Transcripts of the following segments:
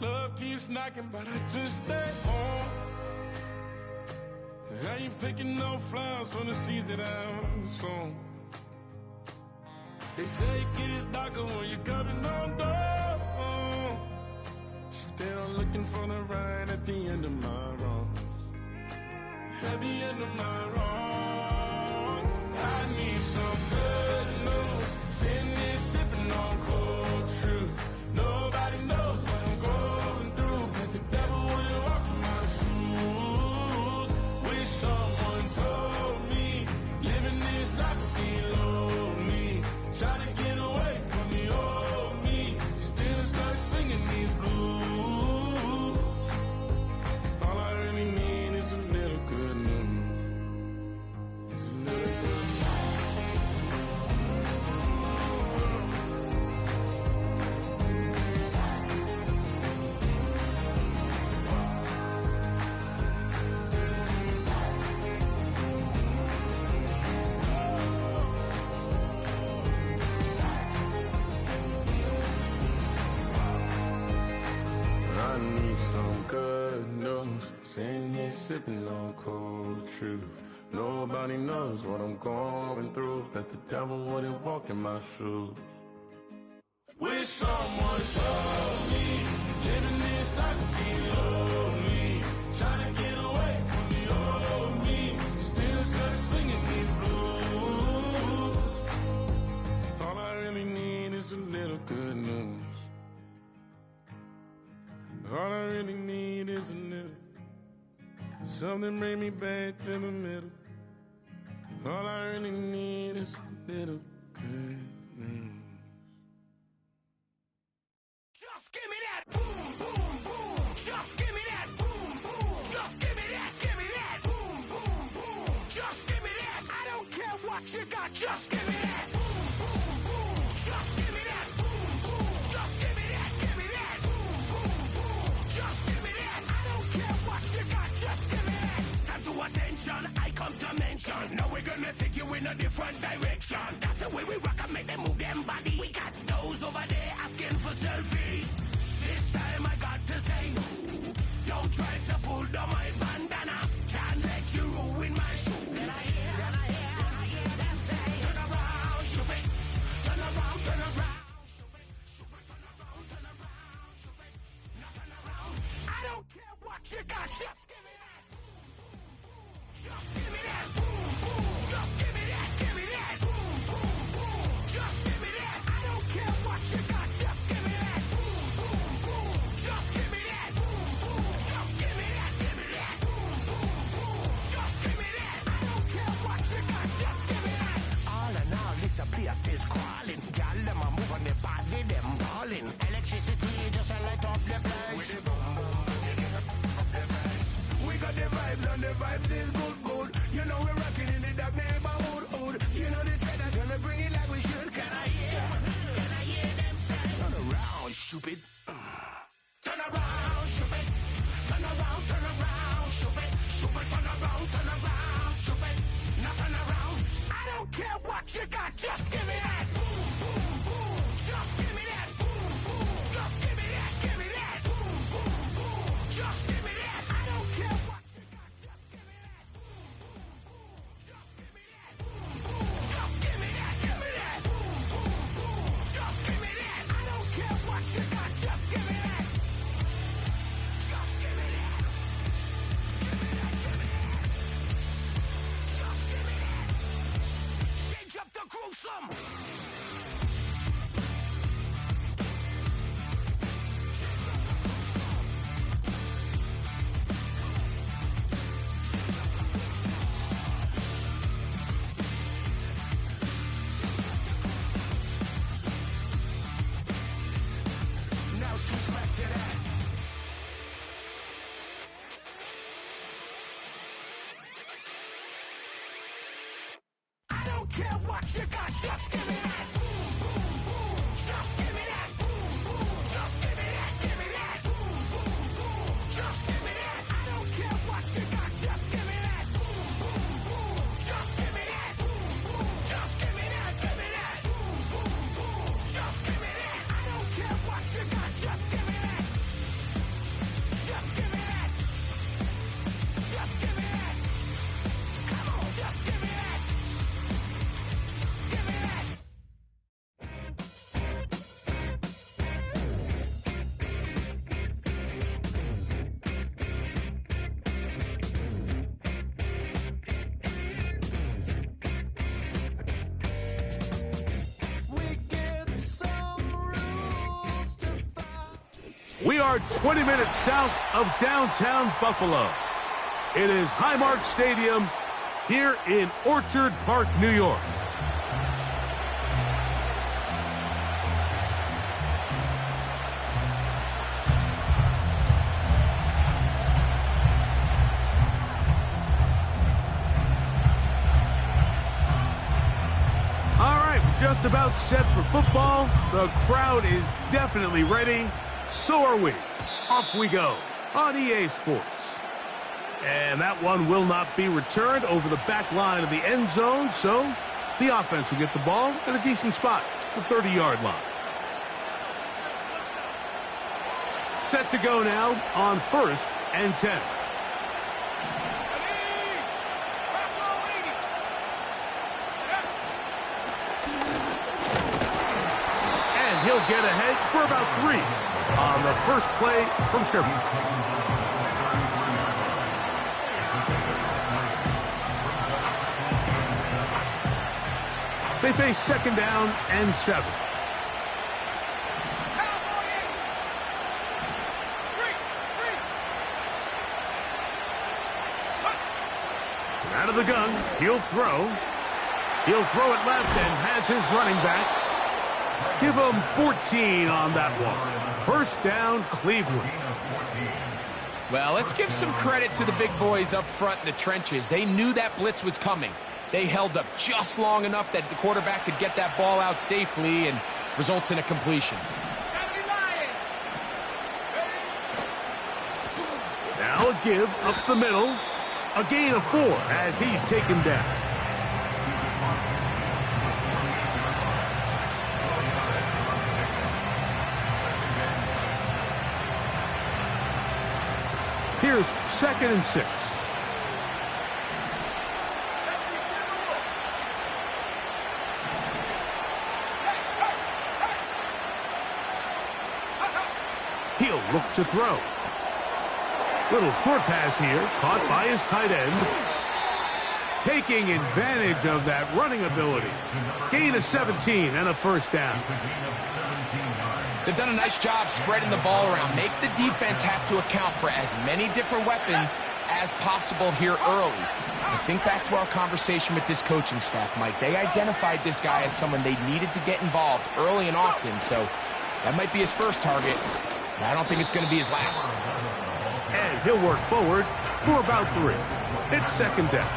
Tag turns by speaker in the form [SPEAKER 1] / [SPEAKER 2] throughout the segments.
[SPEAKER 1] Love keeps knocking, but I just stay home. I ain't picking no flowers from the seas that I'm sown. They say it gets darker when you're coming on door. Still looking for the right at the end of my road. At the end of my road, I need some good news. Sitting here sipping on cold truth. Nobody knows what I'm going through, but the devil will walk in my shoes. Wish someone told me living this life would be lonely. Trying to get away from the old me. Still start singing these blues. All I really need is a little good news. It's a little good news. I need some good news. Sitting here sipping on cold truth. Nobody knows what I'm going through. Bet the devil wouldn't walk in my shoes. Wish someone told me living this life would be lonely. Trying to get away from the old me. Still stuck singing these blues. All I really need is a little good news. All I really need is a little. Something bring me back to the middle. All I really need is a little good news.
[SPEAKER 2] Just give me that boom, boom, boom. Just give me that boom, boom. Just give me that, give me that boom, boom, boom. Just give me that. I don't care what you got. Just give me that boom, boom, boom. Just give me that boom, boom. Just give me that, give me that boom, boom, boom. Just give me that. I don't care what you got. Just give me that. Stand to attention. I come to mention. Now we're gonna take you in a different direction. That's the way we rock and make them move them body. We got those over there asking for selfies. This time I got to say no. Don't try to pull down my bandana. Can't let you ruin my shoe. Then I hear them say, turn around, stupid. Turn around, turn around. Stupid, stupid, turn around, turn around. Stupid, now turn around. I don't care what you got, just give me that. Just give me that. Boom, boom. Just give me that, give me that. Boom, boom, boom. Just give me that. I don't care what you got, just give me that. Boom, boom, boom. Just give me that. Boom, boom. Just give me that, give me that. Boom, boom, boom. Just give me that. I don't care what you got, just give me that. All in all, this a place is crawling. Y'all them a move on the body, them balling. Electricity just a light up the place. With the boom, boom, up the face. We got the vibes and the vibes is good, good. You know we're rocking in the dark neighborhood, hood. You know the trend that's gonna bring it like we should. Can I hear them say? Turn around, stupid. Turn around, stupid. Turn around, stupid. Stupid, turn around, stupid. Now turn around. I don't care what you got, just give me that. Boom, boom, boom. Just give me that. Boom, boom. Just give me that, give me that. Boom, boom, boom. Just give me that. I don't care what you got, just give me that. Boom, boom, boom. Just give me that. Boom, boom. Just give me that, give me that. Boom, boom, boom. Just give me that. I don't care what you got, just give me that. Just give me that. Give me that, give me that. Just give me that. Change up the gruesome. Now switch back to that. I don't care what you got, just give me that. Boom, boom, boom. Just give me that. Boom, boom. Just give me that, give me that. Boom, boom, boom. Just give me that. I don't care what you got, just give me that. Boom, boom, boom. Just give me that. Boom, boom. Just give me that, give me that. Boom, boom, boom. Just give me that. I don't care what you got, just give me that.
[SPEAKER 3] We are 20 minutes south of downtown Buffalo. It is Highmark Stadium here in Orchard Park, New York. Just about set for football. The crowd is definitely ready. So are we. Off we go on EA Sports. And that one will not be returned over the back line of the end zone, so the offense will get the ball at a decent spot, the 30-yard line. Set to go now on 1st and 10. He'll get ahead for about 3 on the first play from scrimmage. They face 2nd down and 7. Out of the gun, he'll throw. He'll throw it left and has his running back. Give them 14 on that one. 1st down, Cleveland.
[SPEAKER 4] Well, let's give some credit to the big boys up front in the trenches. They knew that blitz was coming. They held up just long enough that the quarterback could get that ball out safely and results in a completion.
[SPEAKER 3] Now a give up the middle. A gain of 4 as he's taken down. Here's 2nd and 6. He'll look to throw. Little short pass here, caught by his tight end. Taking advantage of that running ability. Gain of 17 and a 1st down.
[SPEAKER 4] They've done a nice job spreading the ball around. Make the defense have to account for as many different weapons as possible here early. And think back to our conversation with this coaching staff, Mike. They identified this guy as someone they needed to get involved early and often, so that might be his first target. But I don't think it's going to be his last.
[SPEAKER 3] And he'll work forward for about 3. It's 2nd down.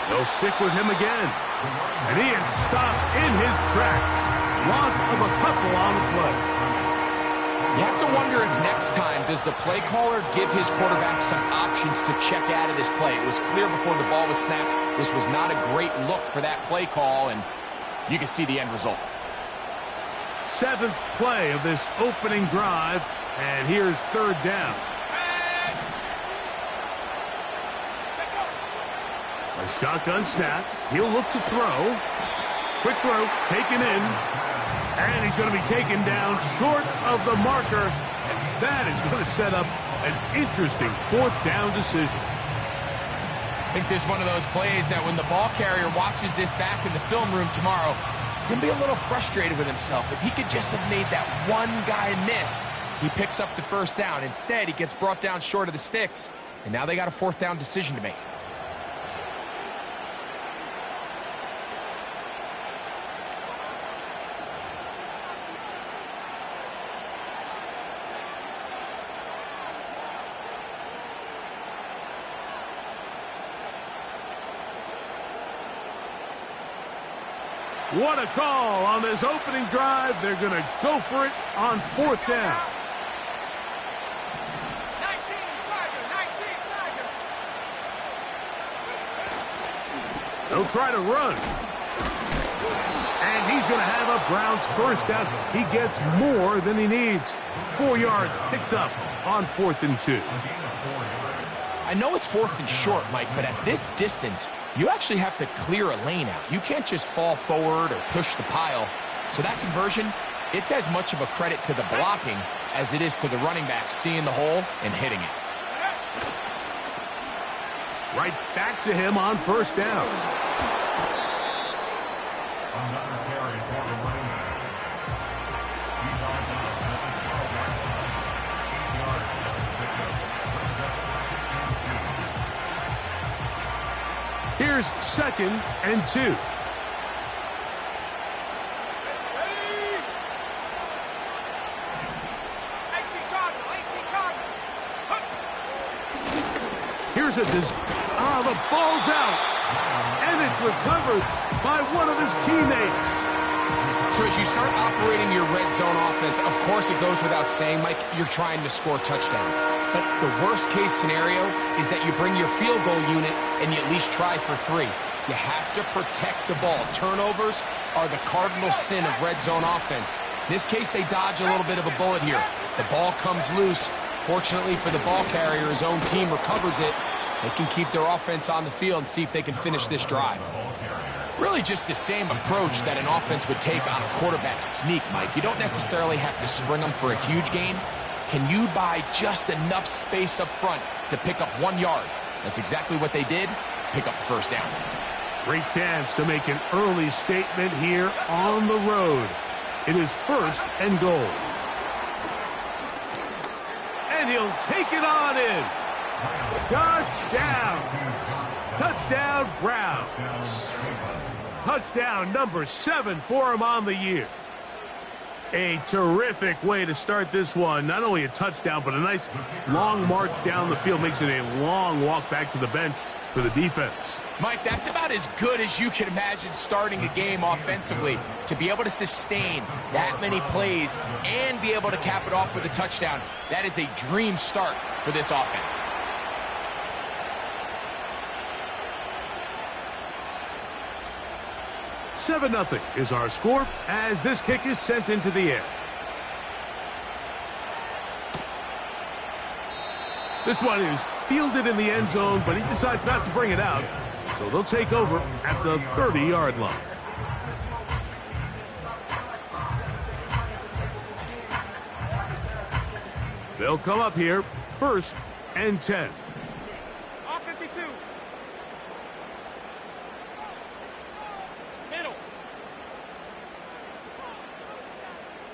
[SPEAKER 3] They'll stick with him again. And he is stopped in his tracks. Loss of a couple on the play.
[SPEAKER 4] You have to wonder if next time does the play caller give his quarterback some options to check out of this play. It was clear before the ball was snapped this was not a great look for that play call, and you can see the end result.
[SPEAKER 3] 7th play of this opening drive, and here's 3rd down. A shotgun snap. He'll look to throw. Quick throw, taken in. And he's going to be taken down short of the marker. And that is going to set up an interesting 4th down decision.
[SPEAKER 4] I think this is one of those plays that when the ball carrier watches this back in the film room tomorrow, he's going to be a little frustrated with himself. If he could just have made that one guy miss, he picks up the 1st down. Instead, he gets brought down short of the sticks. And now they got a 4th down decision to make.
[SPEAKER 3] What a call on this opening drive. They're going to go for it on 4th down.
[SPEAKER 2] 19 Tiger.
[SPEAKER 3] They'll try to run. And he's going to have a Browns 1st down. He gets more than he needs. 4 yards picked up on 4th and 2.
[SPEAKER 4] I know it's 4th and short, Mike, but at this distance, you actually have to clear a lane out. You can't just fall forward or push the pile. So that conversion, It's as much of a credit to the blocking as it is to the running back seeing the hole and hitting it.
[SPEAKER 3] Right back to him on first down.
[SPEAKER 5] Another carry for the running back. He's on down at the 12-yard line. 8 yards on the pickup. Brings up second and 2.
[SPEAKER 3] Here's 2nd and 2. Here's the ball's out, and it's recovered by one of his teammates.
[SPEAKER 4] So as you start operating your red zone offense, of course it goes without saying, Mike, you're trying to score touchdowns. But the worst case scenario is that you bring your field goal unit and you at least try for 3. You have to protect the ball. Turnovers are the cardinal sin of red zone offense. In this case, they dodge a little bit of a bullet here. The ball comes loose. Fortunately for the ball carrier, his own team recovers it. They can keep their offense on the field and see if they can finish this drive. Really just the same approach that an offense would take on a quarterback sneak, Mike. You don't necessarily have to spring them for a huge gain. Can you buy just enough space up front to pick up 1 yard? That's exactly what they did. Pick up the first down.
[SPEAKER 3] Great chance to make an early statement here on the road. It is 1st and goal. And he'll take it on in. Touchdown. Touchdown, Browns. Touchdown number 7 for him on the year. A terrific way to start this one. Not only a touchdown, but a nice long march down the field. Makes it a long walk back to the bench for the defense.
[SPEAKER 4] Mike, that's about as good as you can imagine starting a game offensively. To be able to sustain that many plays and be able to cap it off with a touchdown, that is a dream start for this offense.
[SPEAKER 3] $7-0 is our score as this kick is sent into the air. This one is fielded in the end zone, but he decides not to bring it out. So they'll take over at the 30-yard line. They'll come up here, 1st and 10.
[SPEAKER 6] Off 52. Middle.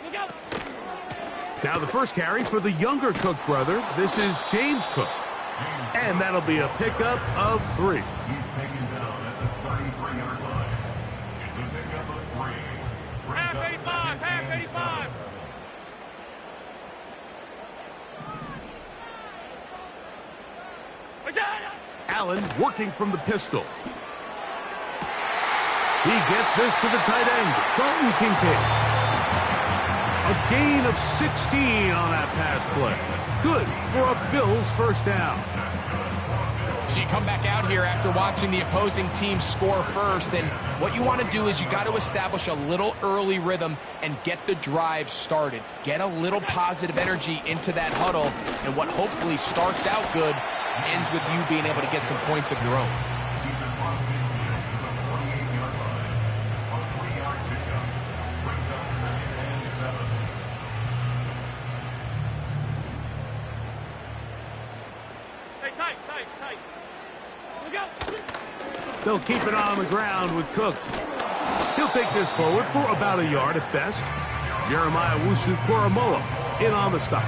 [SPEAKER 6] Look out.
[SPEAKER 3] Now the first carry for the younger Cook brother. This is James Cook. And that'll be a pickup of 3.
[SPEAKER 5] He's taken down at the 33-yard line. It's a pickup of 3.
[SPEAKER 6] Half 85. Half 85.
[SPEAKER 3] Allen working from the pistol. He gets this to the tight end, Dalton Kincaid. A gain of 16 on that pass play. Good for a Bills first down.
[SPEAKER 4] So you come back out here after watching the opposing team score first, and what you want to do is you got to establish a little early rhythm and get the drive started. Get a little positive energy into that huddle, and what hopefully starts out good ends with you being able to get some points of your own.
[SPEAKER 3] They'll keep it on the ground with Cook. He'll take this forward for about a yard at best. Jeremiah Wusu-Koromoa in on the stop.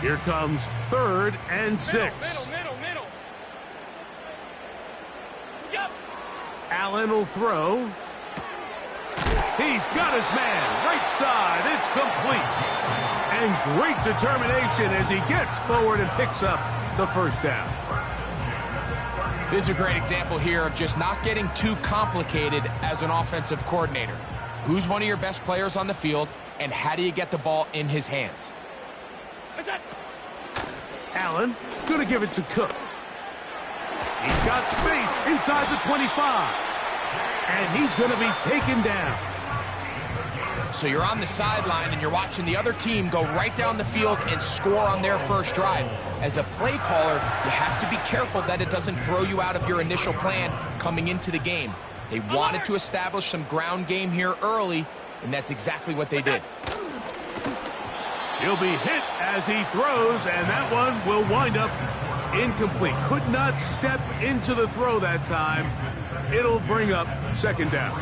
[SPEAKER 3] Here comes 3rd and 6.
[SPEAKER 6] Middle. Yep.
[SPEAKER 3] Allen will throw. He's got his man. Right side. It's complete. And great determination as he gets forward and picks up the first down.
[SPEAKER 4] This is a great example here of just not getting too complicated as an offensive coordinator. Who's one of your best players on the field, and how do you get the ball in his hands?
[SPEAKER 3] Allen going to give it to Cook. He's got space inside the 25. And he's going to be taken down.
[SPEAKER 4] So you're on the sideline and you're watching the other team go right down the field and score on their first drive. As a play caller, you have to be careful that it doesn't throw you out of your initial plan coming into the game. They wanted to establish some ground game here early, and that's exactly what they did.
[SPEAKER 3] He'll be hit as he throws, and that one will wind up incomplete. Could not step into the throw that time. It'll bring up second down.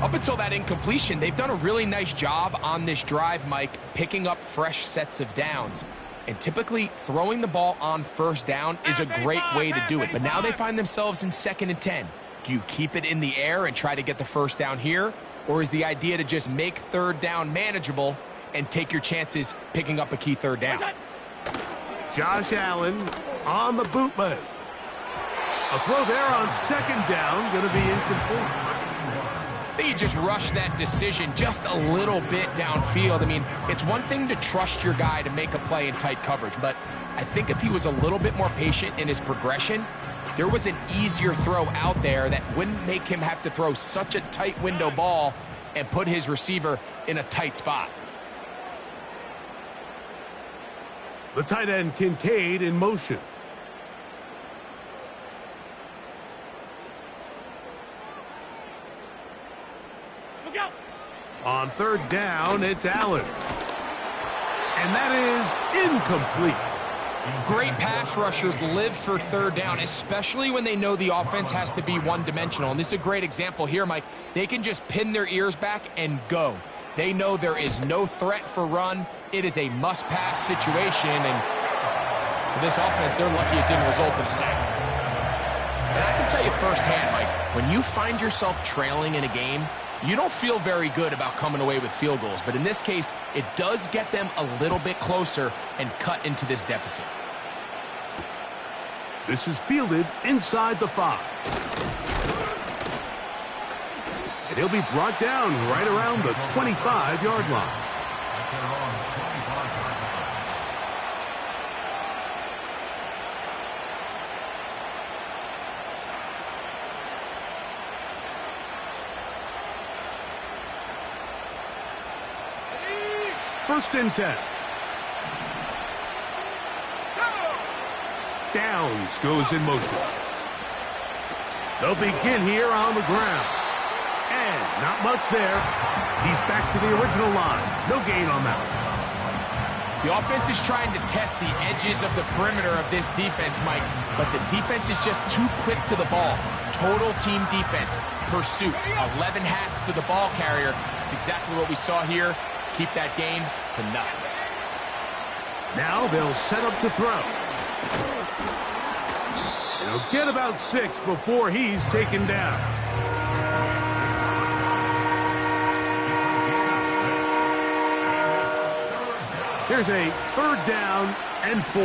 [SPEAKER 4] Up until that incompletion, they've done a really nice job on this drive, Mike, picking up fresh sets of downs. And typically, throwing the ball on first down is a great way to do it. But now they find themselves in 2nd and 10. Do you keep it in the air and try to get the first down here? Or is the idea to just make 3rd down manageable and take your chances picking up a key 3rd down?
[SPEAKER 3] Josh Allen on the bootleg. A throw there on 2nd down, going to be incomplete.
[SPEAKER 4] I think you just rush that decision just a little bit downfield. I mean, it's one thing to trust your guy to make a play in tight coverage, but I think if he was a little bit more patient in his progression, there was an easier throw out there that wouldn't make him have to throw such a tight window ball and put his receiver in a tight spot.
[SPEAKER 3] The tight end Kincaid in motion.
[SPEAKER 6] Look out.
[SPEAKER 3] On 3rd down, it's Allen. And that is incomplete.
[SPEAKER 4] Great pass rushers live for 3rd down, especially when they know the offense has to be one-dimensional. And this is a great example here, Mike. They can just pin their ears back and go. They know there is no threat for run. It is a must-pass situation, and for this offense, they're lucky it didn't result in a sack. And I can tell you firsthand, Mike, when you find yourself trailing in a game, you don't feel very good about coming away with field goals. But in this case, it does get them a little bit closer and cut into this deficit.
[SPEAKER 3] This is fielded inside the 5. And he'll be brought down right around the 25-yard line. First and 10. Downs goes in motion. They'll begin here on the ground. And not much there. He's back to the original line. No gain on that.
[SPEAKER 4] The offense is trying to test the edges of the perimeter of this defense, Mike, but the defense is just too quick to the ball. Total team defense, pursuit, 11 hats to the ball carrier. It's exactly what we saw here. Keep that game to nothing.
[SPEAKER 3] Now they'll set up to throw. They'll get about 6 before he's taken down. Here's a 3rd down and 4.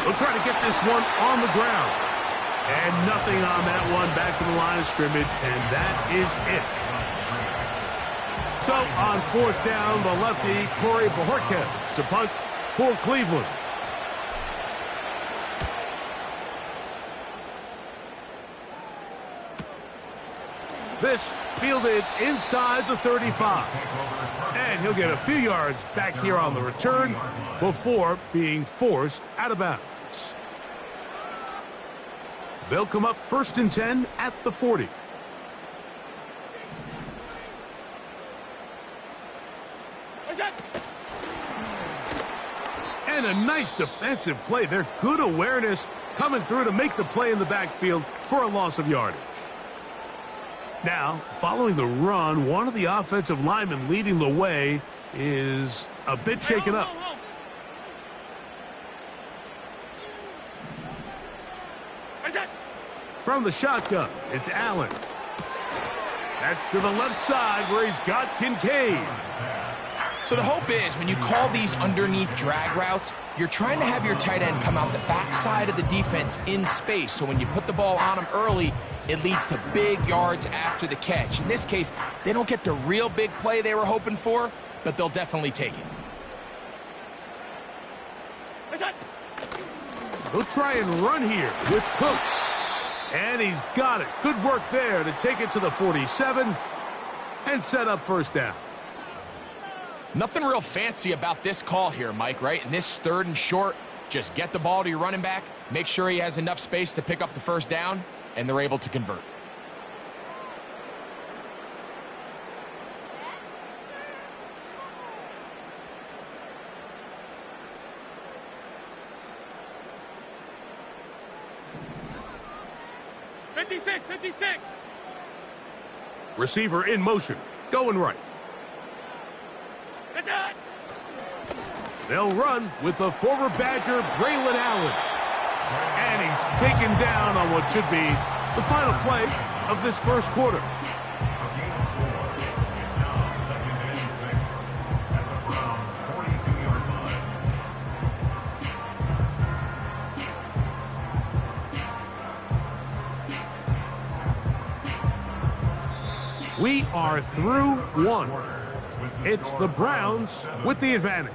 [SPEAKER 3] They'll try to get this one on the ground. And nothing on that one. Back to the line of scrimmage, and that is it. So on 4th down, the lefty, Corey Bojorquez to punt for Cleveland. This fielded inside the 35. And he'll get a few yards back here on the return before being forced out of bounds. They'll come up 1st and 10 at the 40. And a nice defensive play. They're good awareness coming through to make the play in the backfield for a loss of yardage. Now, following the run, one of the offensive linemen leading the way is a bit shaken up. From the shotgun, it's Allen. That's to the left side where he's got Kincaid.
[SPEAKER 4] So the hope is when you call these underneath drag routes, you're trying to have your tight end come out the backside of the defense in space. So when you put the ball on him early, it leads to big yards after the catch. In this case, they don't get the real big play they were hoping for, but they'll definitely take it.
[SPEAKER 3] He'll try and run here with Cook. And he's got it. Good work there to take it to the 47 and set up 1st down.
[SPEAKER 4] Nothing real fancy about this call here, Mike, right? And this 3rd and short, Just get the ball to your running back, make sure he has enough space to pick up the first down, and they're able to convert.
[SPEAKER 3] Receiver in motion, going right. They'll run with the former Badger, Braylon Allen. And he's taken down on what should be the final play of this first quarter. We are through one. It's the Browns with the advantage.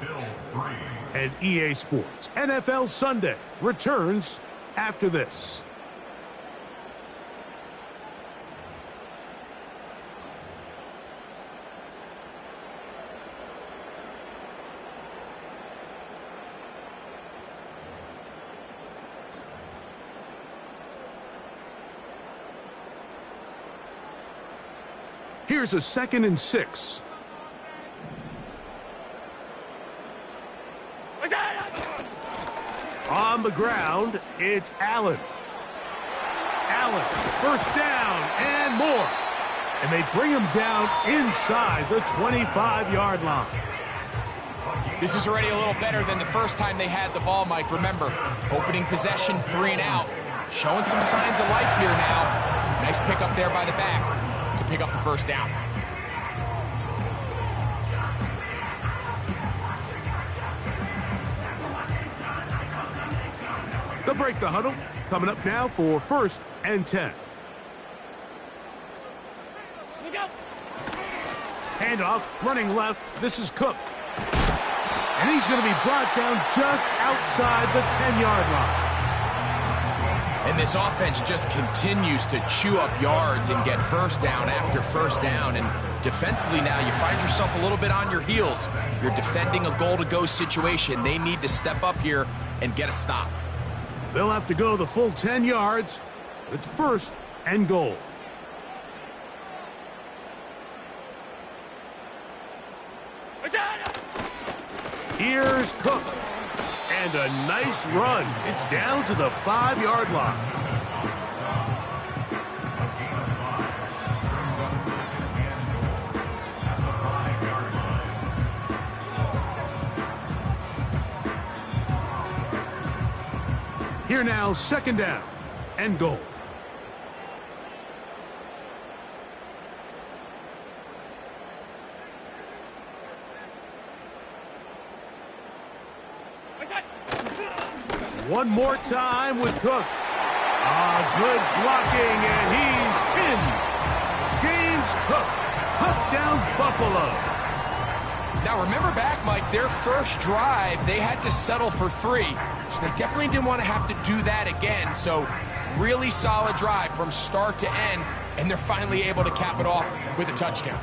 [SPEAKER 3] And EA Sports NFL Sunday returns after this. Here's a 2nd and 6. On the ground, it's Allen. Allen, first down and more. And they bring him down inside the 25-yard line.
[SPEAKER 4] This is already a little better than the first time they had the ball, Mike. Remember, opening possession, 3 and out. Showing some signs of life here now. Nice pickup there by the back to pick up the first down.
[SPEAKER 3] They'll break the huddle. Coming up now for 1st and 10. Handoff, running left. This is Cook. And he's going to be brought down just outside the 10-yard line.
[SPEAKER 4] And this offense just continues to chew up yards and get first down after first down. And defensively now, you find yourself a little bit on your heels. You're defending a goal-to-go situation. They need to step up here and get a stop.
[SPEAKER 3] They'll have to go the full 10 yards. It's 1st and goal. Here's Cook. And a nice run. It's down to the 5-yard line. Here now, 2nd down and goal. One more time with Cook. Good blocking, and he's in. James Cook, touchdown Buffalo.
[SPEAKER 4] Now remember back, Mike, their first drive, they had to settle for 3. So they definitely didn't want to have to do that again. So really solid drive from start to end, and they're finally able to cap it off with a touchdown.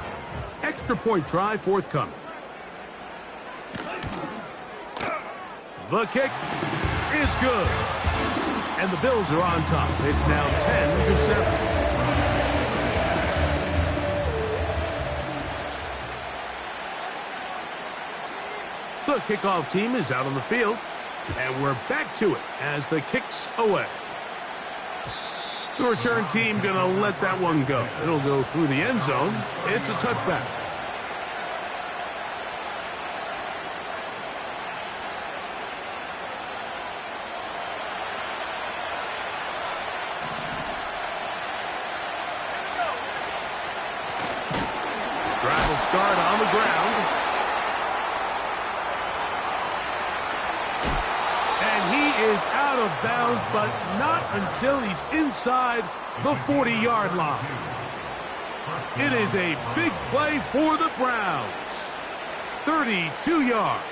[SPEAKER 3] Extra point try forthcoming. The kick is good. And the Bills are on top. It's now 10-7. The kickoff team is out on the field, and we're back to it as the kick's away. The return team going to let that one go. It'll go through the end zone. It's a touchback. Drive will start on the ground. Is out of bounds, but not until he's inside the 40-yard line. It is a big play for the Browns. 32 yards.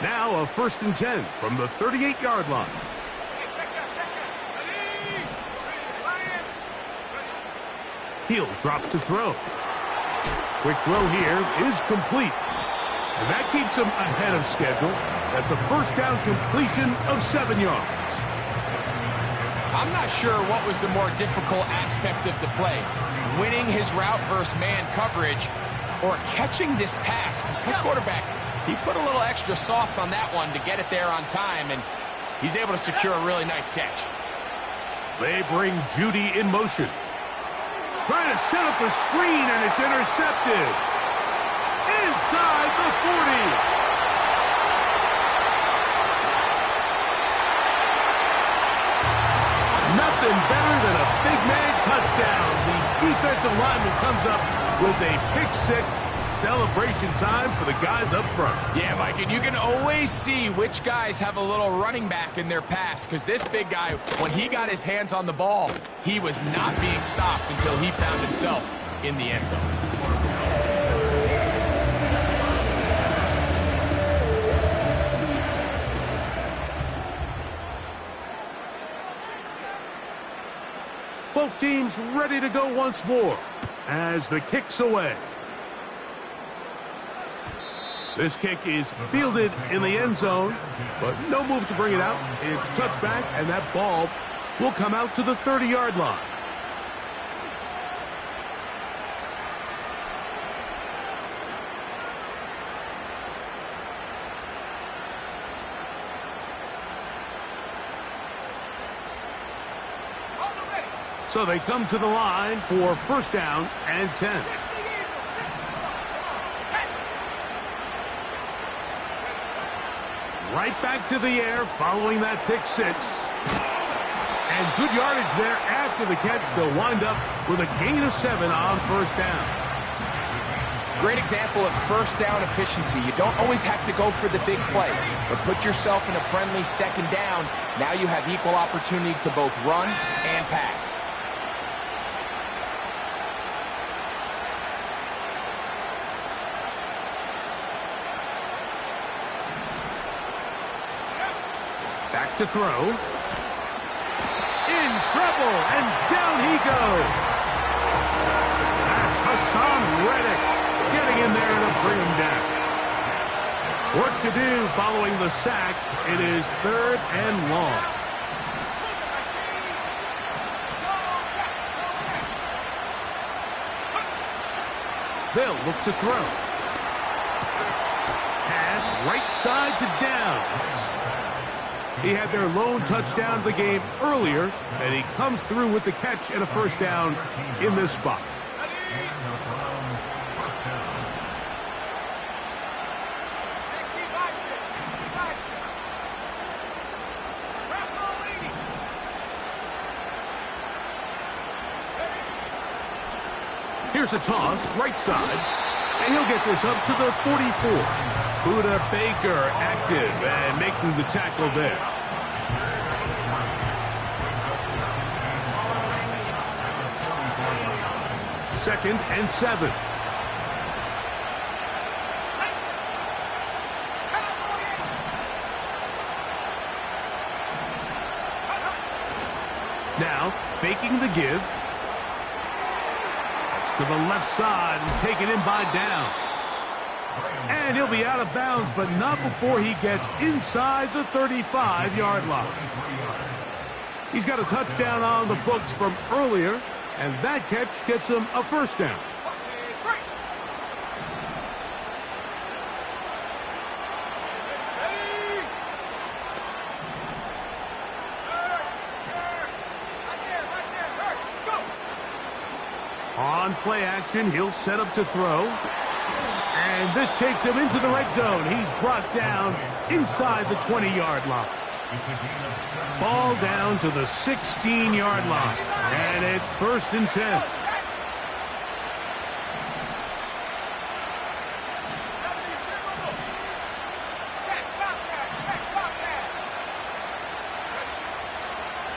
[SPEAKER 3] Now a 1st and 10 from the 38-yard line. He'll drop to throw. Quick throw here is complete. And that keeps him ahead of schedule. That's a first down completion of 7 yards.
[SPEAKER 4] I'm not sure what was the more difficult aspect of the play. Winning his route versus man coverage or catching this pass. Because the quarterback, he put a little extra sauce on that one to get it there on time, and he's able to secure a really nice catch.
[SPEAKER 3] They bring Judy in motion. Trying to set up the screen, and it's intercepted. Inside the 40. Nothing better than a big man touchdown. The defensive lineman comes up with a pick-6. Celebration time for the guys up front.
[SPEAKER 4] Yeah, Mike, and you can always see which guys have a little running back in their pass, because this big guy, when he got his hands on the ball, he was not being stopped until he found himself in the end zone.
[SPEAKER 3] Both teams ready to go once more as the kick's away. This kick is fielded in the end zone, but no move to bring it out. It's touchback, and that ball will come out to the 30-yard line. So they come to the line for first down and 10. Right back to the air following that pick-6. And good yardage there after the catch. They'll wind up with a gain of 7 on first down.
[SPEAKER 4] Great example of first down efficiency. You don't always have to go for the big play, but put yourself in a friendly second down. Now you have equal opportunity to both run and pass.
[SPEAKER 3] Back to throw. In trouble, and down he goes. That's Hassan Reddick getting in there to bring him down. Work to do following the sack. It is 3rd and long. They'll look to throw. Pass right side to Downs. He had their lone touchdown of the game earlier, and he comes through with the catch and a first down in this spot. Here's a toss, right side, and he'll get this up to the 44. Buda Baker active and making the tackle there. Second and 7. Now, faking the give. That's to the left side and taken in by Downs. And he'll be out of bounds, but not before he gets inside the 35-yard line. He's got a touchdown on the books from earlier, and that catch gets him a first down. On play action, he'll set up to throw. And this takes him into the red zone. He's brought down inside the 20-yard line. Ball down to the 16-yard line. And it's 1st and 10.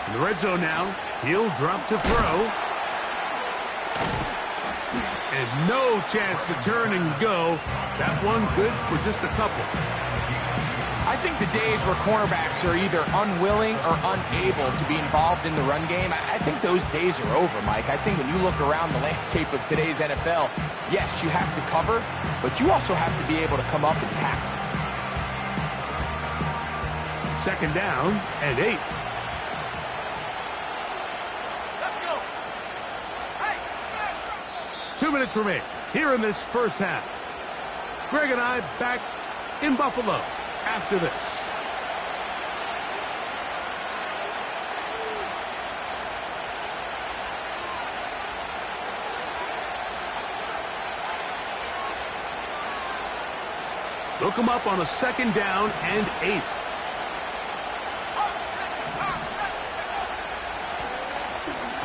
[SPEAKER 3] In the red zone now, he'll drop to throw. And no chance to turn and go. That one good for just a couple.
[SPEAKER 4] I think the days where cornerbacks are either unwilling or unable to be involved in the run game, I think those days are over, Mike. I think when you look around the landscape of today's NFL, yes, you have to cover, but you also have to be able to come up and tackle.
[SPEAKER 3] Second down and 8.
[SPEAKER 6] Let's go. Hey.
[SPEAKER 3] 2 minutes remain here in this first half. Greg and I back in Buffalo after this. Look him up on a second down and 8.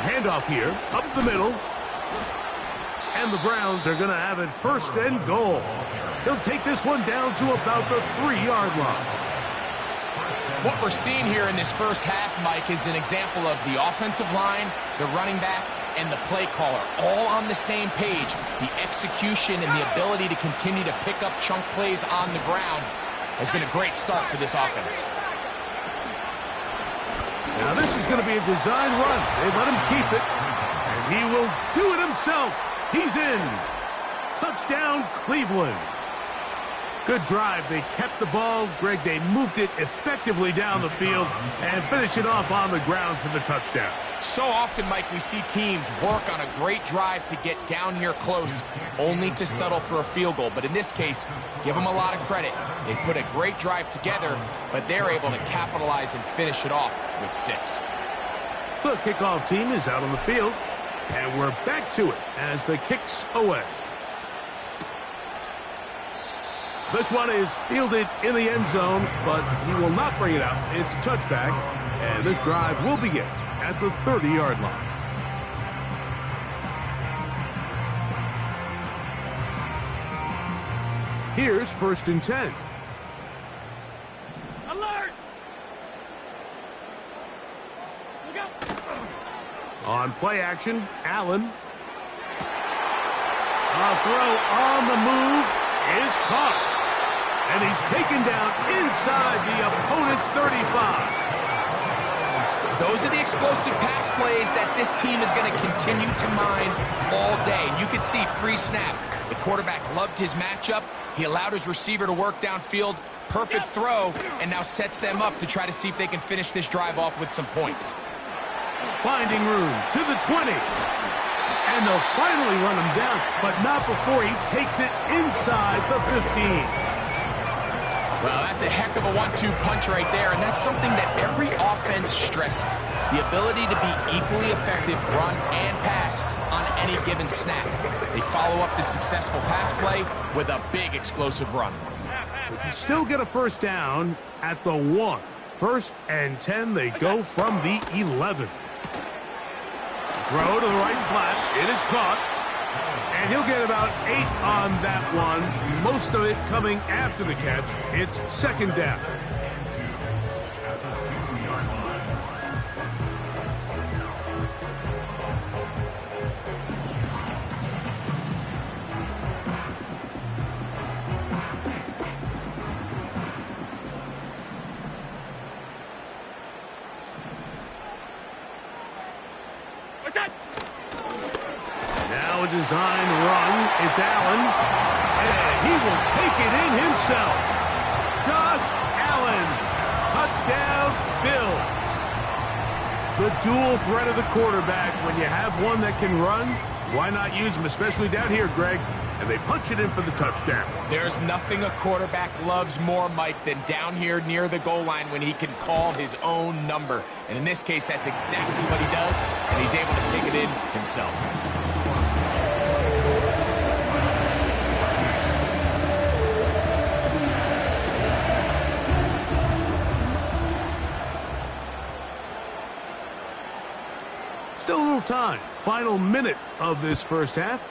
[SPEAKER 3] Handoff here, up the middle. And the Browns are going to have it first and goal. He'll take this one down to about the 3-yard line.
[SPEAKER 4] What we're seeing here in this first half, Mike, is an example of the offensive line, the running back, and the play caller all on the same page. The execution and the ability to continue to pick up chunk plays on the ground has been a great start for this offense.
[SPEAKER 3] Now this is going to be a design run. They let him keep it, and he will do it himself. He's in. Touchdown, Cleveland. Good drive. They kept the ball. Greg, they moved it effectively down the field and finish it off on the ground for the touchdown.
[SPEAKER 4] So often, Mike, we see teams work on a great drive to get down here close, only to settle for a field goal. But in this case, give them a lot of credit. They put a great drive together, but they're able to capitalize and finish it off with 6.
[SPEAKER 3] The kickoff team is out on the field, and we're back to it as the kick's away. This one is fielded in the end zone, but he will not bring it out. It's touchback, and this drive will begin at the 30-yard line. Here's first and 10.
[SPEAKER 6] Alert! Look out!
[SPEAKER 3] On play action, Allen. A throw on the move is caught. And he's taken down inside the opponent's 35.
[SPEAKER 4] Those are the explosive pass plays that this team is going to continue to mine all day. And you can see pre-snap, the quarterback loved his matchup. He allowed his receiver to work downfield. Perfect throw, and now sets them up to try to see if they can finish this drive off with some points.
[SPEAKER 3] Finding room to the 20. And they'll finally run him down, but not before he takes it inside the 15.
[SPEAKER 4] Well, that's a heck of a 1-2 punch right there, and that's something that every offense stresses. The ability to be equally effective run and pass on any given snap. They follow up the successful pass play with a big explosive run.
[SPEAKER 3] They can still get a first down at the 1. First and 10, they go from the 11. Throw to the right flat. It is caught. And he'll get about 8 on that one. Most of it coming after the catch. It's second down.
[SPEAKER 6] What's that?
[SPEAKER 3] Now a design run. It's Allen. And he will take it in himself. Josh Allen. Touchdown, Bills. The dual threat of the quarterback. When you have one that can run, why not use him, especially down here, Greg? And they punch it in for the touchdown.
[SPEAKER 4] There's nothing a quarterback loves more, Mike, than down here near the goal line when he can call his own number. And in this case, that's exactly what he does, and he's able to take it in himself.
[SPEAKER 3] Still a little time. Final minute of this first half.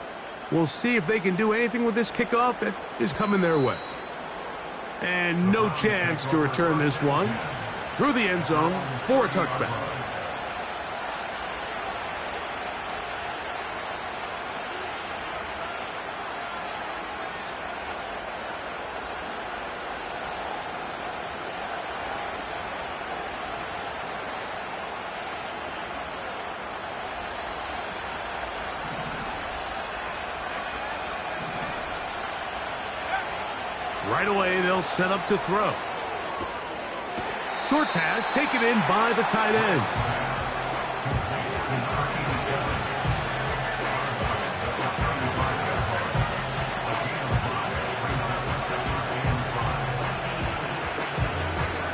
[SPEAKER 3] We'll see if they can do anything with this kickoff that is coming their way. And no chance to return this one through the end zone for a touchback. Right away, they'll set up to throw. short pass taken in by the tight end.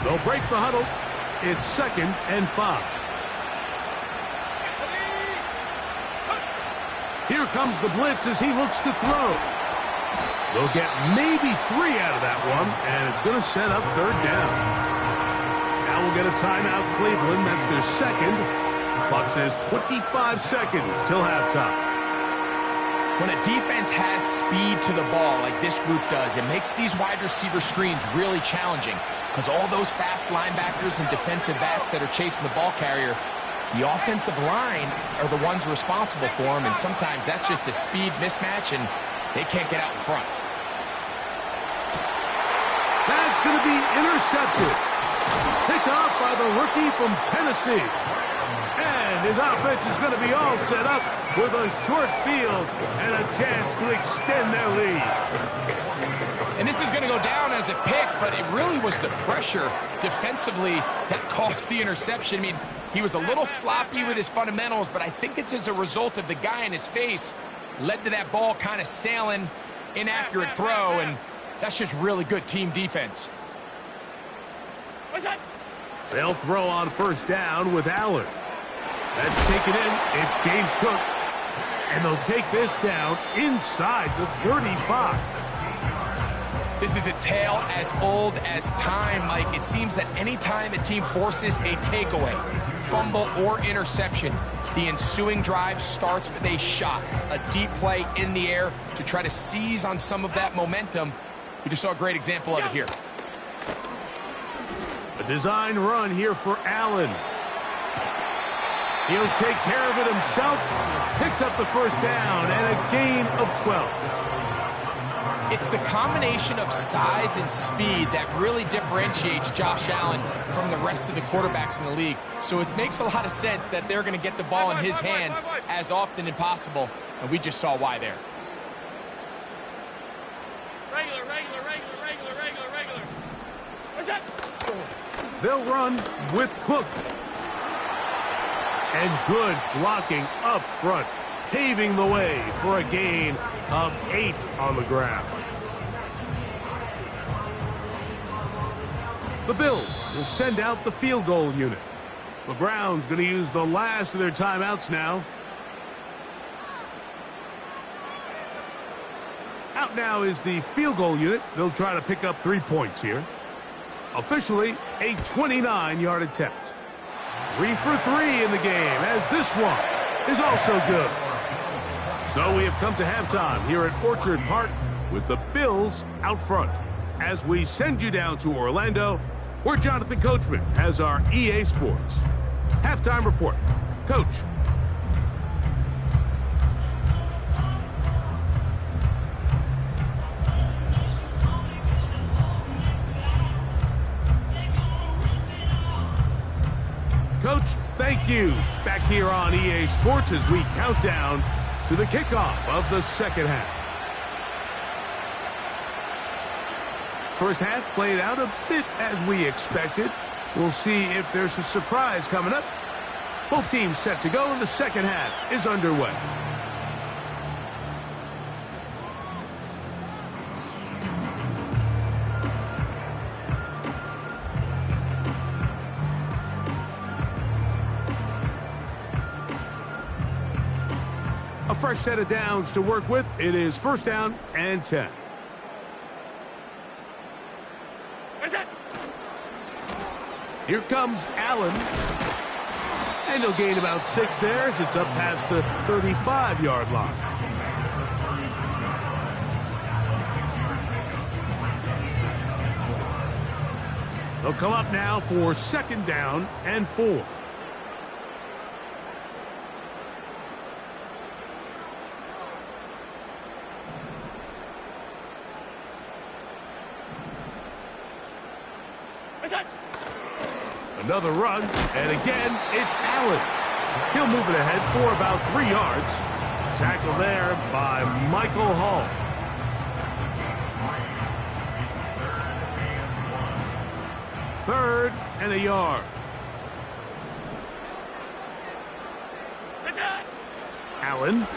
[SPEAKER 3] They'll break the huddle. It's 2nd and 5. Here comes the blitz as he looks to throw. They'll get maybe 3 out of that one, and it's going to set up 3rd down. Now we'll get a timeout, Cleveland. That's their 2nd. Clock says 25 seconds till halftime.
[SPEAKER 4] When a defense has speed to the ball like this group does, it makes these wide receiver screens really challenging because all those fast linebackers and defensive backs that are chasing the ball carrier, the offensive line are the ones responsible for them, and sometimes that's just a speed mismatch, and they can't get out in front.
[SPEAKER 3] That's going to be intercepted. Picked off by the rookie from Tennessee. And his offense is going to be all set up with a short field and a chance to extend their lead.
[SPEAKER 4] And this is going to go down as a pick, but it really was the pressure defensively that caused the interception. I mean, he was a little sloppy with his fundamentals, but I think it's as a result of the guy in his face led to that ball kind of sailing, inaccurate throw, and that's just really good team defense.
[SPEAKER 6] What's that?
[SPEAKER 3] They'll throw on 1st down with Allen. That's taken in. It's James Cook. And they'll take this down inside the 35.
[SPEAKER 4] This is a tale as old as time, Mike. It seems that any time a team forces a takeaway, fumble, or interception, the ensuing drive starts with a shot, a deep play in the air to try to seize on some of that momentum. We just saw a great example of it here.
[SPEAKER 3] A design run here for Allen. He'll take care of it himself. Picks up the 1st down and a gain of 12.
[SPEAKER 4] It's the combination of size and speed that really differentiates Josh Allen from the rest of the quarterbacks in the league. So it makes a lot of sense that they're going to get the ball in his hands as often as possible, and we just saw why there.
[SPEAKER 6] Regular. What's that?
[SPEAKER 3] They'll run with Cook. And good blocking up front, paving the way for a gain of 8 on the ground. The Bills will send out the field goal unit. The Browns going to use the last of their timeouts now. Out now is the field goal unit. They'll try to pick up 3 points here. Officially, a 29-yard attempt. 3 for 3 in the game, as this one is also good. So we have come to halftime here at Orchard Park with the Bills out front. As we send you down to Orlando, where Jonathan Coachman has our EA Sports halftime report. Coach. Coach, thank you. Back here on EA Sports as we count down to the kickoff of the 2nd half. First half played out a bit as we expected. We'll see if there's a surprise coming up. Both teams set to go, and the 2nd half is underway. A fresh set of downs to work with. It is 1st down and 10.
[SPEAKER 6] What's that?
[SPEAKER 3] Here comes Allen. And he'll gain about 6 there as it's up past the 35-yard line. They'll come up now for 2nd down and 4. Another run, and again, it's Allen. He'll move it ahead for about 3 yards. Tackle there by Michael Hall. Third 3rd and a yard. Allen.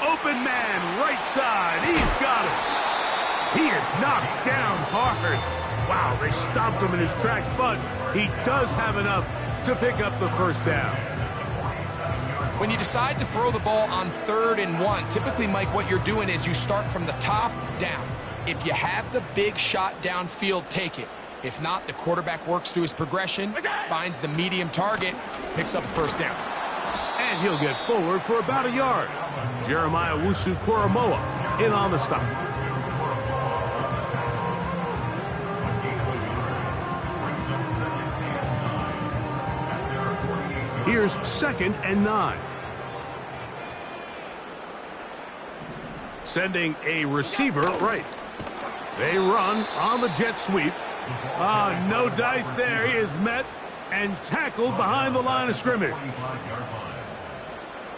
[SPEAKER 3] Open man, right side. He's got it. He is knocked down hard. Wow, they stopped him in his tracks, but he does have enough to pick up the first down.
[SPEAKER 4] When you decide to throw the ball on 3rd and 1, typically, Mike, what you're doing is you start from the top down. If you have the big shot downfield, take it. If not, the quarterback works through his progression, finds the medium target, picks up the first down.
[SPEAKER 3] And he'll get forward for about a yard. Jeremiah Wusu-Koromoa in on the stop. Here's 2nd and 9. Sending a receiver right. They run on the jet sweep. No dice there. He is met and tackled behind the line of scrimmage.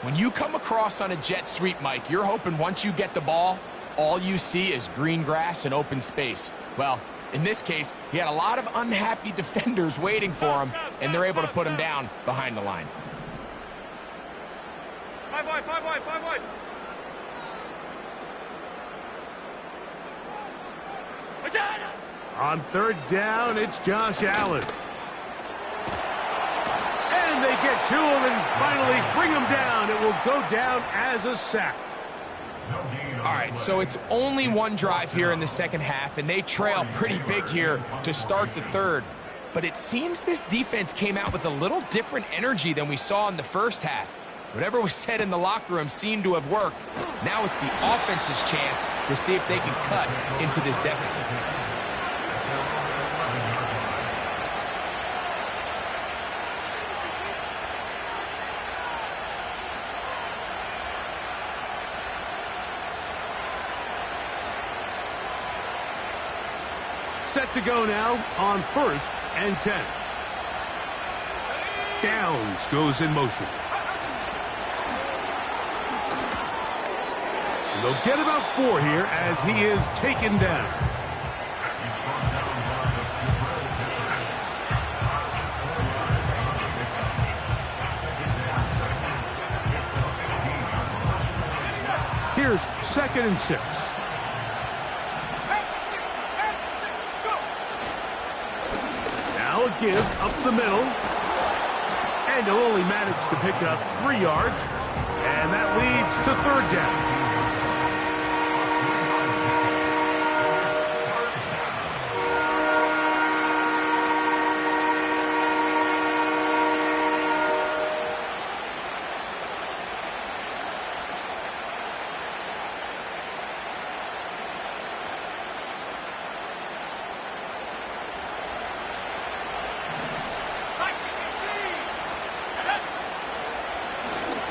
[SPEAKER 4] When you come across on a jet sweep, Mike, you're hoping once you get the ball, all you see is green grass and open space. Well, in this case, he had a lot of unhappy defenders waiting for him, and they're able to put him down behind the line.
[SPEAKER 6] 5 wide, 5 wide, 5 wide. What's that?
[SPEAKER 3] On 3rd down, it's Josh Allen. And they get to him and finally bring him down. It will go down as a sack.
[SPEAKER 4] All right, so it's only one drive here in the second half, and they trail pretty big here to start the 3rd. But it seems this defense came out with a little different energy than we saw in the first half. Whatever was said in the locker room seemed to have worked. Now it's the offense's chance to see if they can cut into this deficit.
[SPEAKER 3] Set to go now on 1st and 10. Downs goes in motion. And they'll get about 4 here as he is taken down. Here's 2nd and 6. Now a give up the middle. And he'll only manage to pick up 3 yards. And that leads to 3rd down.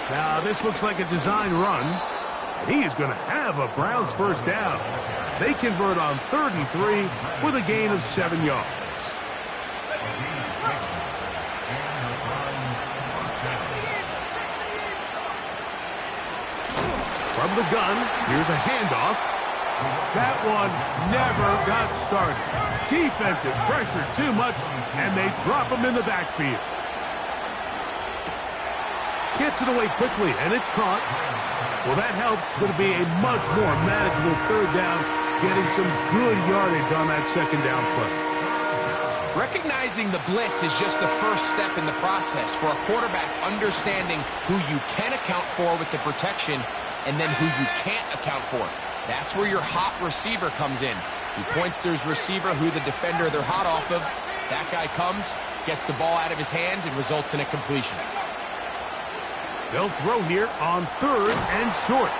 [SPEAKER 3] Now, this looks like a design run, and he is going to have a Browns first down. They convert on 3rd and 3 with a gain of 7 yards. From the gun, here's a handoff. That one never got started. Defensive pressure too much, and they drop him in the backfield. Gets it away quickly, and it's caught. Well, that helps. It's going to be a much more manageable 3rd down, getting some good yardage on that 2nd down play.
[SPEAKER 4] Recognizing the blitz is just the first step in the process for a quarterback understanding who you can account for with the protection and then who you can't account for. That's where your hot receiver comes in. He points to his receiver who the defender they're hot off of. That guy comes, gets the ball out of his hand, and results in a completion.
[SPEAKER 3] They'll throw here on 3rd and short.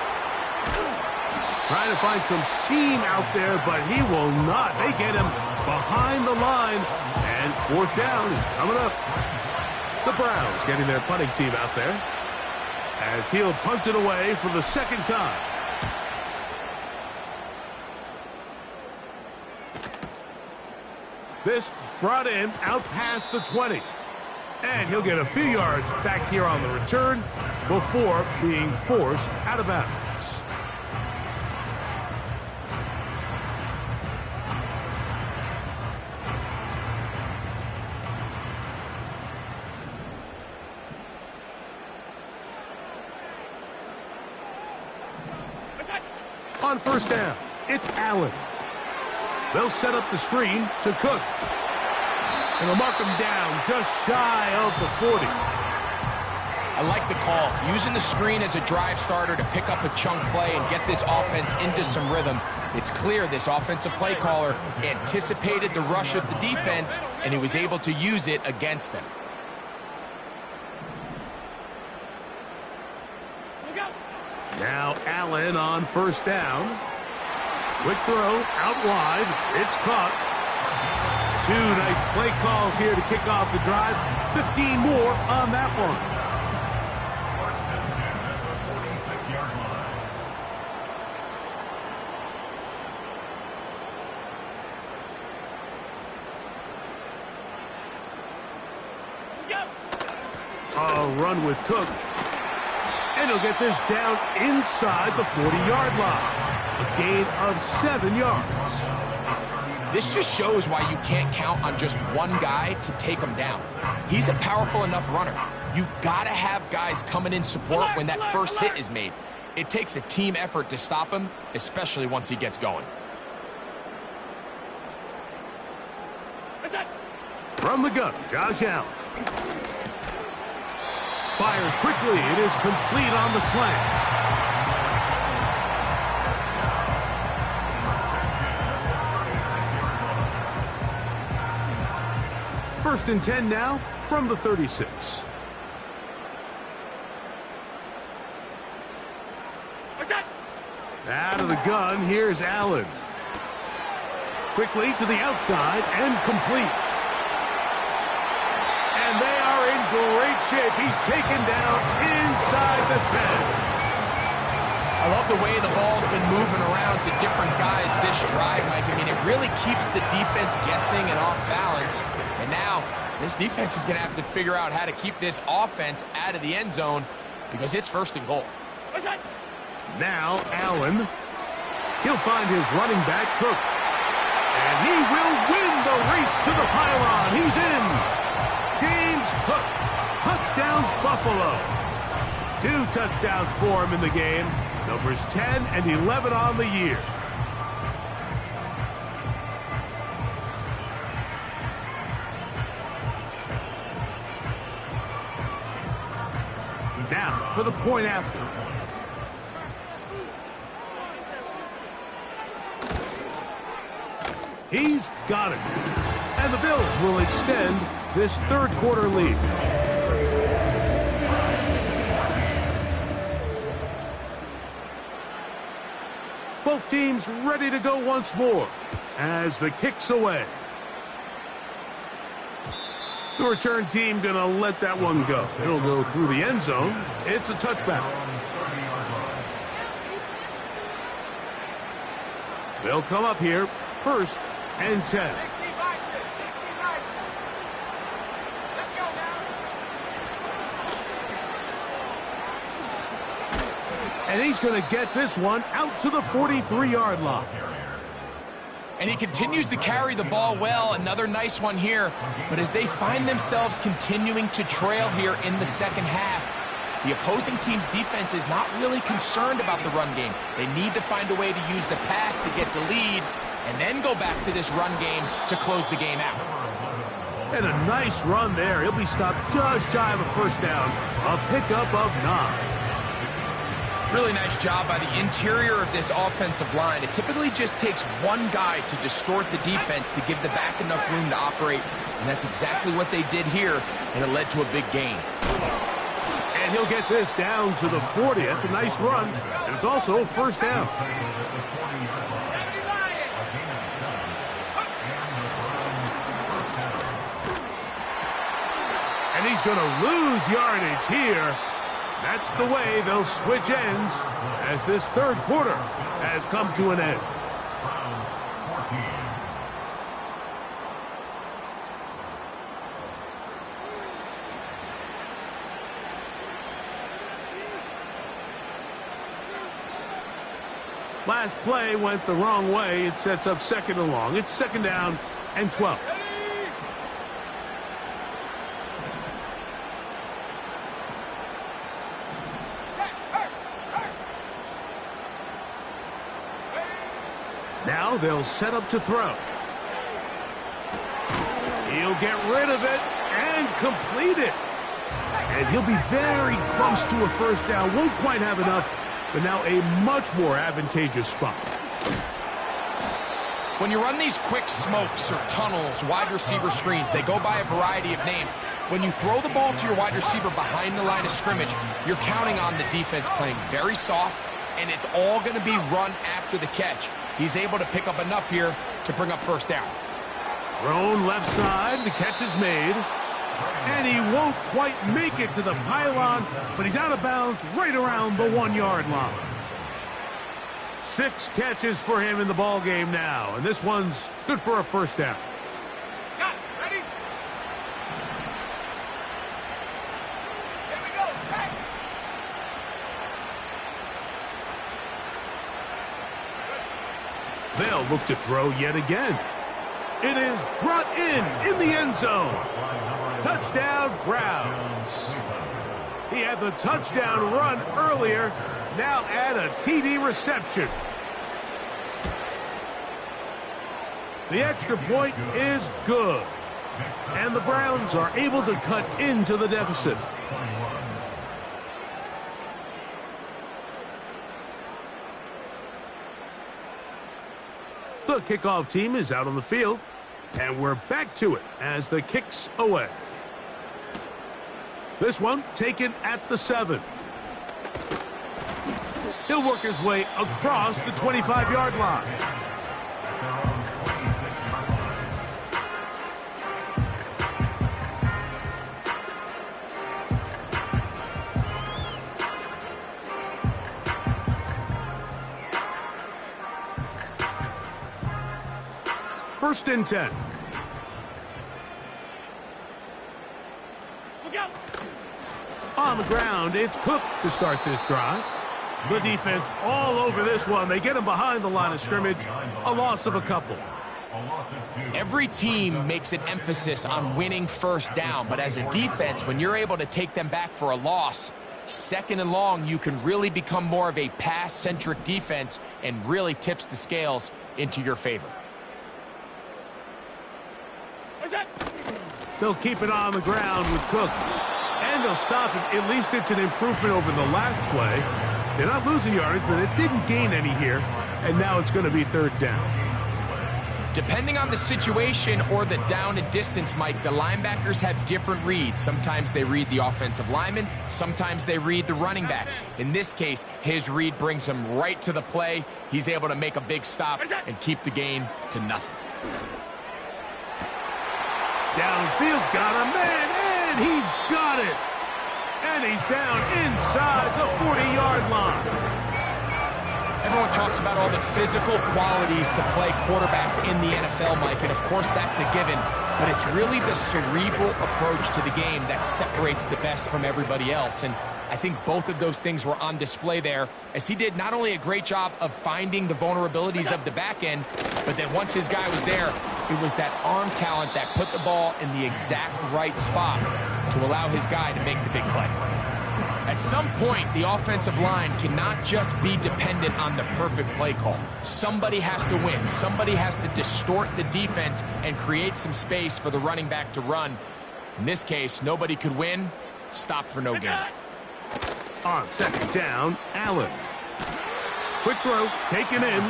[SPEAKER 3] Trying to find some seam out there, but he will not. They get him behind the line, and 4th down is coming up. The Browns getting their punting team out there as he'll punt it away for the 2nd time. This brought in out past the 20. And he'll get a few yards back here on the return before being forced out of bounds. On first down, it's Allen. They'll set up the screen to Cook. And they'll mark him down just shy of the 40.
[SPEAKER 4] I like the call, using the screen as a drive starter to pick up a chunk play and get this offense into some rhythm. It's clear this offensive play caller anticipated the rush of the defense, and he was able to use it against them.
[SPEAKER 3] Now Allen on first down. Quick throw, out wide. It's caught. Two nice play calls here to kick off the drive. 15 more on that one.
[SPEAKER 5] First and 10 at the 46-yard line.
[SPEAKER 3] A run with Cook. And he'll get this down inside the 40-yard line. A gain of 7 yards.
[SPEAKER 4] This just shows why you can't count on just one guy to take him down. He's a powerful enough runner. You've got to have guys coming in support when that first hit is made. It takes a team effort to stop him, especially once he gets going.
[SPEAKER 3] From the gun, Josh Allen. Fires quickly. It is complete on the slant. First and 10 now from the 36. Out of the gun, here's Allen. Quickly to the outside and complete. And they are in great shape. He's taken down inside the 10.
[SPEAKER 4] I love the way the ball's been moving around to different guys this drive, Mike. I mean, it really keeps the defense guessing and off balance. And now, this defense is going to have to figure out how to keep this offense out of the end zone because it's first and goal.
[SPEAKER 3] Now, Allen. He'll find his running back, Cook. And he will win the race to the pylon. He's in. James Cook. Touchdown, Buffalo. 2 touchdowns for him in the game. Numbers 10 and 11 on the year. Now for the point after. He's got it. And the Bills will extend this third quarter lead. Both teams ready to go once more as the kick's away. The return team going to let that one go. It'll go through the end zone. It's a touchback. They'll come up here first and 10. And he's going to get this one out to the 43-yard line.
[SPEAKER 4] And he continues to carry the ball well. Another nice one here. But as they find themselves continuing to trail here in the second half, the opposing team's defense is not really concerned about the run game. They need to find a way to use the pass to get the lead and then go back to this run game to close the game out.
[SPEAKER 3] And a nice run there. He'll be stopped just shy of a first down. A pickup of 9.
[SPEAKER 4] Really nice job by the interior of this offensive line. It typically just takes one guy to distort the defense to give the back enough room to operate, and that's exactly what they did here, and it led to a big gain.
[SPEAKER 3] And he'll get this down to the 40. That's a nice run, and it's also first down. And he's going to lose yardage here. That's the way they'll switch ends as this third quarter has come to an end. Last play went the wrong way. It sets up second and long. It's second down and 12. Now they'll set up to throw. He'll get rid of it and complete it. And he'll be very close to a first down. Won't quite have enough, but now a much more advantageous spot.
[SPEAKER 4] When you run these quick smokes or tunnels, wide receiver screens, they go by a variety of names. When you throw the ball to your wide receiver behind the line of scrimmage, you're counting on the defense playing very soft, and it's all going to be run after the catch. He's able to pick up enough here to bring up first down.
[SPEAKER 3] Thrown left side, the catch is made. And he won't quite make it to the pylon, but he's out of bounds right around the 1-yard line. 6 catches for him in the ball game now, and this one's good for a first down.
[SPEAKER 6] Got it. Ready? Here we go. Set.
[SPEAKER 3] They'll look to throw yet again. It is brought in the end zone. Touchdown, Browns. He had the touchdown run earlier. Now add a TD reception. The extra point is good. And the Browns are able to cut into the deficit. The kickoff team is out on the field. And we're back to it as the kick's away. This one taken at the 7. He'll work his way across the 25-yard line. First and 10.
[SPEAKER 6] Look out.
[SPEAKER 3] On the ground, it's Cook to start this drive. The defense all over this one. They get him behind the line of scrimmage. A loss of a couple.
[SPEAKER 4] Every team makes an emphasis on winning first down, but as a defense, when you're able to take them back for a loss, second and long, you can really become more of a pass-centric defense and really tips the scales into your favor.
[SPEAKER 6] What's that?
[SPEAKER 3] They'll keep it on the ground with Cook. And they'll stop it. At least it's an improvement over the last play. They're not losing yardage, but it didn't gain any here. And now it's going to be third down.
[SPEAKER 4] Depending on the situation or the down and distance, Mike, the linebackers have different reads. Sometimes they read the offensive lineman. Sometimes they read the running back. In this case, his read brings him right to the play. He's able to make a big stop and keep the gain to nothing.
[SPEAKER 3] Downfield, got a man, and he's got it. And he's down inside the 40-yard line.
[SPEAKER 4] Everyone talks about all the physical qualities to play quarterback in the NFL, Mike, and of course that's a given, but it's really the cerebral approach to the game that separates the best from everybody else, and I think both of those things were on display there, as he did not only a great job of finding the vulnerabilities of the back end, but then once his guy was there, it was that arm talent that put the ball in the exact right spot to allow his guy to make the big play. At some point, the offensive line cannot just be dependent on the perfect play call. Somebody has to win. Somebody has to distort the defense and create some space for the running back to run. In this case, nobody could win. Stop for no gain.
[SPEAKER 3] On second down, Allen. Quick throw, taken in.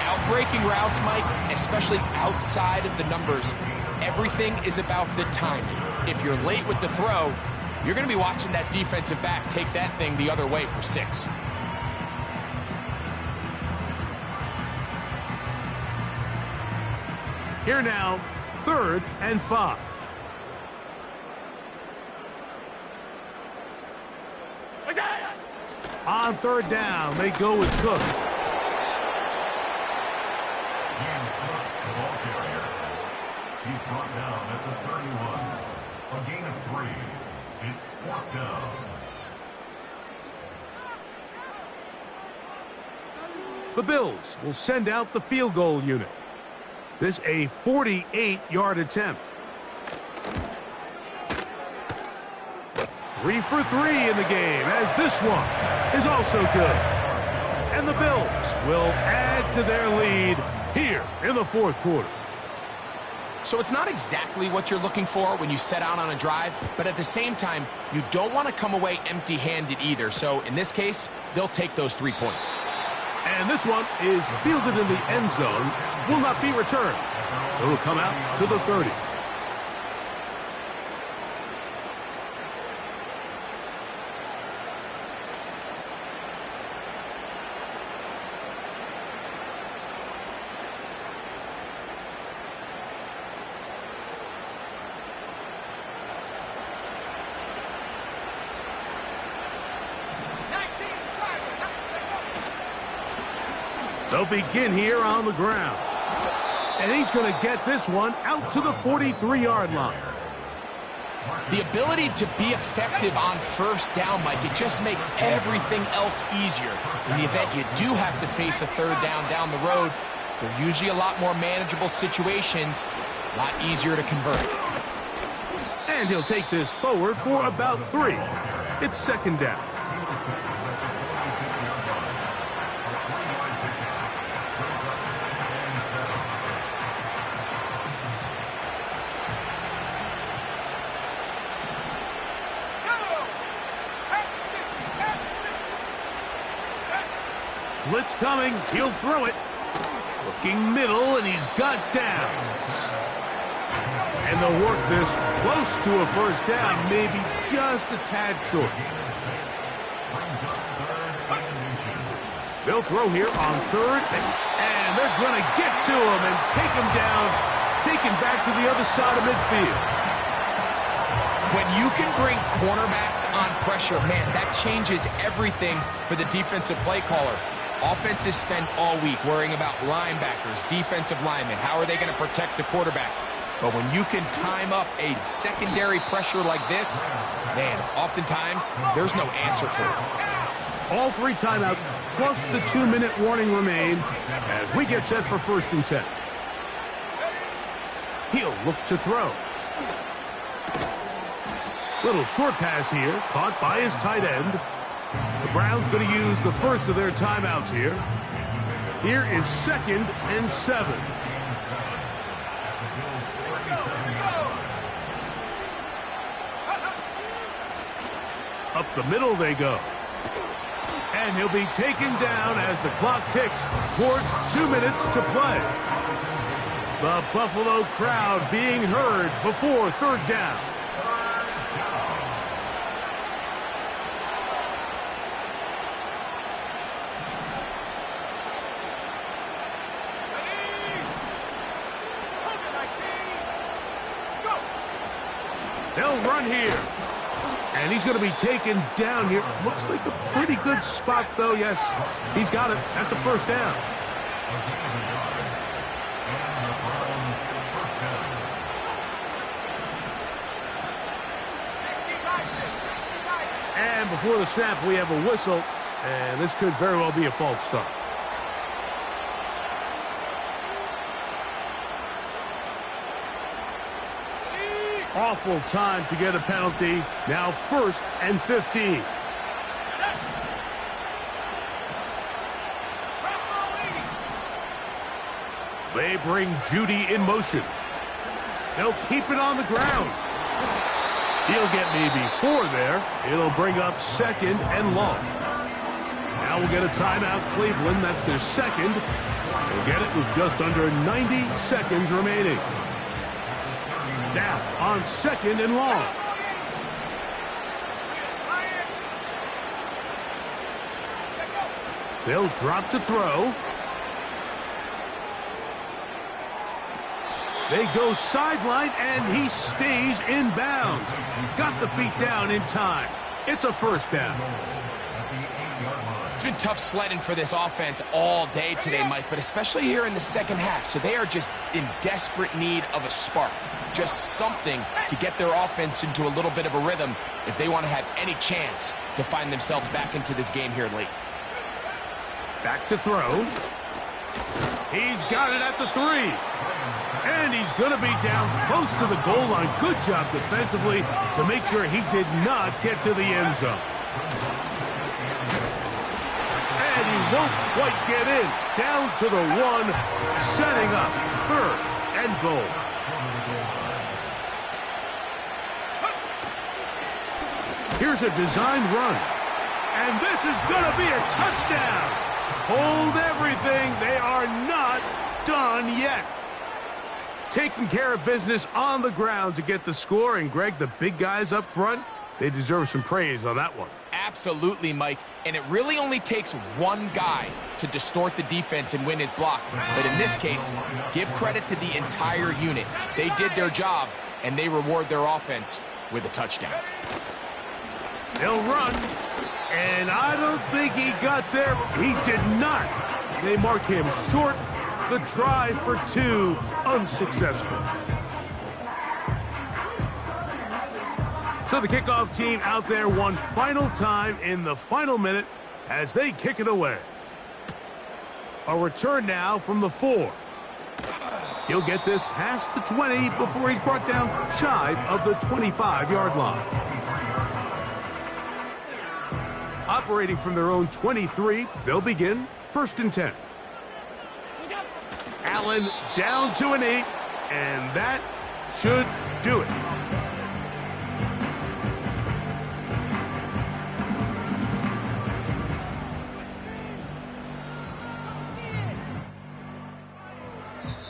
[SPEAKER 4] Outbreaking routes, Mike, especially outside of the numbers, everything is about the timing. If you're late with the throw, you're going to be watching that defensive back take that thing the other way for 6.
[SPEAKER 3] Here now, 3rd and 5.
[SPEAKER 6] What's that?
[SPEAKER 3] On 3rd down, they go with Cook.
[SPEAKER 5] James Cook, the ball carrier. He's brought down at the 31. A gain of 3. It's 4th down.
[SPEAKER 3] The Bills will send out the field goal unit. This a 48-yard attempt. 3 for 3 in the game, as this one is also good. And the Bills will add back to their lead here in the fourth quarter.
[SPEAKER 4] So it's not exactly what you're looking for when you set out on a drive, but at the same time, you don't want to come away empty-handed either. So in this case, they'll take those 3 points.
[SPEAKER 3] And this one is fielded in the end zone, will not be returned. So it'll come out to the 30. They'll begin here on the ground. And he's going to get this one out to the 43-yard line.
[SPEAKER 4] The ability to be effective on first down, Mike, it just makes everything else easier. In the event you do have to face a third down the road, they're usually a lot more manageable situations, a lot easier to convert.
[SPEAKER 3] And he'll take this forward for about 3. It's second down. Blitz coming, he'll throw it. Looking middle, and he's got downs. And they'll work this close to a first down, maybe just a tad short. They'll throw here on third, and they're going to get to him and take him down, take him back to the other side of midfield.
[SPEAKER 4] When you can bring cornerbacks on pressure, man, that changes everything for the defensive play caller. Offenses spend all week worrying about linebackers, defensive linemen. How are they going to protect the quarterback? But when you can time up a secondary pressure like this, man, oftentimes there's no answer for it.
[SPEAKER 3] All 3 timeouts plus the 2-minute warning remain as we get set for 1st and 10. He'll look to throw. Little short pass here, caught by his tight end. The Browns going to use the first of their timeouts here. Here is 2nd and 7. Up the middle they go. And he'll be taken down as the clock ticks towards 2 minutes to play. The Buffalo crowd being heard before 3rd down. They'll run here. And he's going to be taken down here. Looks like a pretty good spot, though. Yes, he's got it. That's a first down. And before the snap, we have a whistle. And this could very well be a false start. Awful time to get a penalty. Now 1st and 15. They bring Judy in motion. They'll keep it on the ground. He'll get maybe 4 there. It'll bring up 2nd and long. Now we'll get a timeout, Cleveland. That's their 2nd. They'll get it with just under 90 seconds remaining. Now on 2nd and long. They'll drop to throw. They go sideline, and he stays in bounds. Got the feet down in time. It's a first down.
[SPEAKER 4] It's been tough sledding for this offense all day today, Mike, but especially here in the second half. So they are just in desperate need of a spark. Just something to get their offense into a little bit of a rhythm if they want to have any chance to find themselves back into this game here late.
[SPEAKER 3] Back to throw. He's got it at the 3. And he's going to be down close to the goal line. Good job defensively to make sure he did not get to the end zone. And he won't quite get in. Down to the 1, setting up 3rd and goal. Here's a designed run. And this is going to be a touchdown. Hold everything. They are not done yet. Taking care of business on the ground to get the score. And, Greg, the big guys up front, they deserve some praise on that one.
[SPEAKER 4] Absolutely, Mike. And it really only takes one guy to distort the defense and win his block. But in this case, give credit to the entire unit. They did their job, and they reward their offense with a touchdown.
[SPEAKER 3] They'll run, and I don't think he got there. He did not. They mark him short. The try for 2, unsuccessful. So the kickoff team out there one final time in the final minute as they kick it away. A return now from the 4. He'll get this past the 20 before he's brought down shy of the 25-yard line. Operating from their own 23, they'll begin 1st and 10. Allen down to an 8, and that should do it.